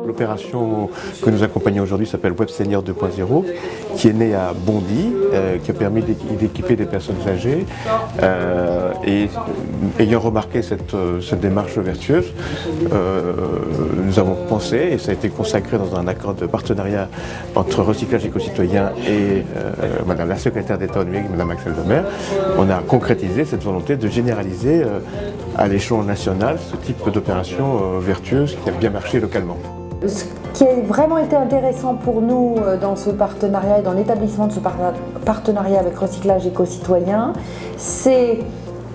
L'opération que nous accompagnons aujourd'hui s'appelle Web Senior 2.0, qui est née à Bondy, qui a permis d'équiper des personnes âgées. Et ayant remarqué cette démarche vertueuse, nous avons pensé, et ça a été consacré dans un accord de partenariat entre Recyclage éco-citoyen et Madame la secrétaire d'État au numérique, Madame Axel Demer, on a concrétisé cette volonté de généraliser à l'échelon national ce type d'opération vertueuse qui a bien marché localement. Ce qui a vraiment été intéressant pour nous dans ce partenariat et dans l'établissement de ce partenariat avec Recyclage éco-citoyen, c'est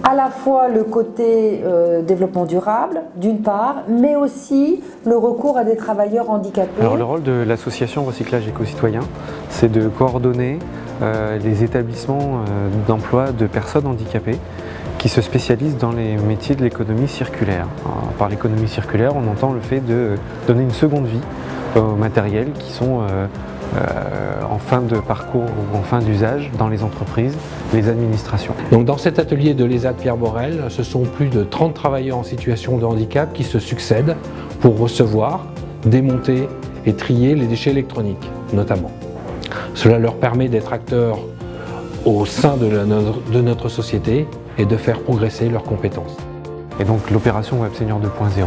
à la fois le côté développement durable, d'une part, mais aussi le recours à des travailleurs handicapés. Alors le rôle de l'association Recyclage éco-citoyen, c'est de coordonner les établissements d'emploi de personnes handicapées qui se spécialisent dans les métiers de l'économie circulaire. Alors, par l'économie circulaire, on entend le fait de donner une seconde vie aux matériels qui sont en fin de parcours ou en fin d'usage dans les entreprises, les administrations. Donc dans cet atelier de l'ESAT Pierre Borel, ce sont plus de 30 travailleurs en situation de handicap qui se succèdent pour recevoir, démonter et trier les déchets électroniques, notamment. Cela leur permet d'être acteurs au sein de notre société et de faire progresser leurs compétences. Et donc l'opération Web Senior 2.0,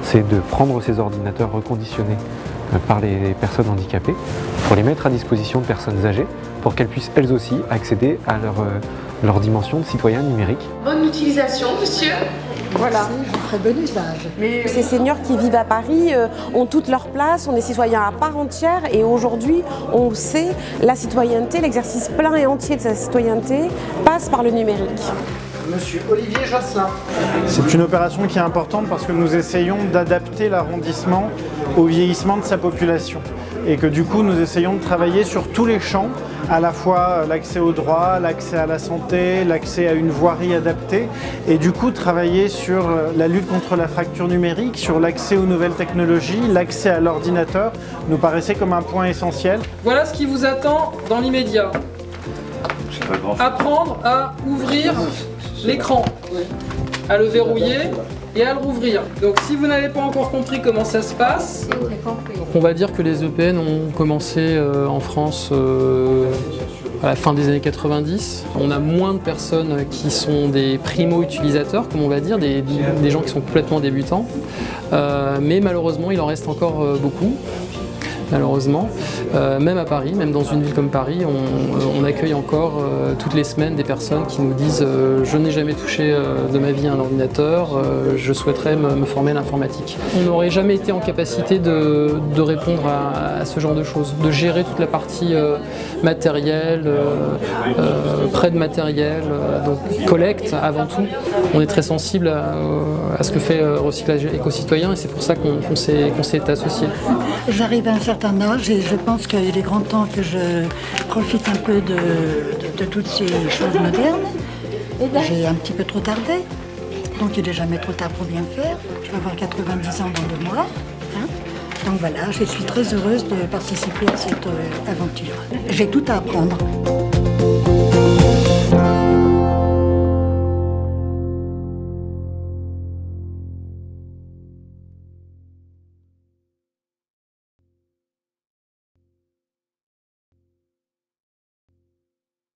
c'est de prendre ces ordinateurs reconditionnés par les personnes handicapées pour les mettre à disposition de personnes âgées pour qu'elles puissent elles aussi accéder à leur dimension de citoyen numérique. Bonne utilisation, monsieur. Voilà, un très bon usage. Ces seniors qui vivent à Paris ont toute leur place, on est citoyens à part entière et aujourd'hui on sait la citoyenneté, l'exercice plein et entier de sa citoyenneté passe par le numérique. Monsieur Olivier Josselin. C'est une opération qui est importante parce que nous essayons d'adapter l'arrondissement au vieillissement de sa population et que du coup nous essayons de travailler sur tous les champs, à la fois l'accès au droit, l'accès à la santé, l'accès à une voirie adaptée et du coup travailler sur la lutte contre la fracture numérique, sur l'accès aux nouvelles technologies, l'accès à l'ordinateur nous paraissait comme un point essentiel. Voilà ce qui vous attend dans l'immédiat. Apprendre à ouvrir l'écran, à le verrouiller et à le rouvrir. Donc si vous n'avez pas encore compris comment ça se passe, on va dire que les EPN ont commencé en France à la fin des années 90. On a moins de personnes qui sont des primo-utilisateurs, comme on va dire, des gens qui sont complètement débutants. Mais malheureusement, il en reste encore beaucoup. Malheureusement, même à Paris, même dans une ville comme Paris, on accueille encore toutes les semaines des personnes qui nous disent je n'ai jamais touché de ma vie un ordinateur, je souhaiterais me former à l'informatique. On n'aurait jamais été en capacité de répondre à ce genre de choses, de gérer toute la partie matérielle, prêt de matériel, donc collecte avant tout. On est très sensible à ce que fait Recyclage éco-citoyen et c'est pour ça qu'on s'est associé. J'arrive à un certain âge et je pense qu'il est grand temps que je profite un peu de toutes ces choses modernes. J'ai un petit peu trop tardé, donc il n'est jamais trop tard pour bien faire. Je vais avoir 90 ans dans 2 mois. Donc voilà, je suis très heureuse de participer à cette aventure. J'ai tout à apprendre.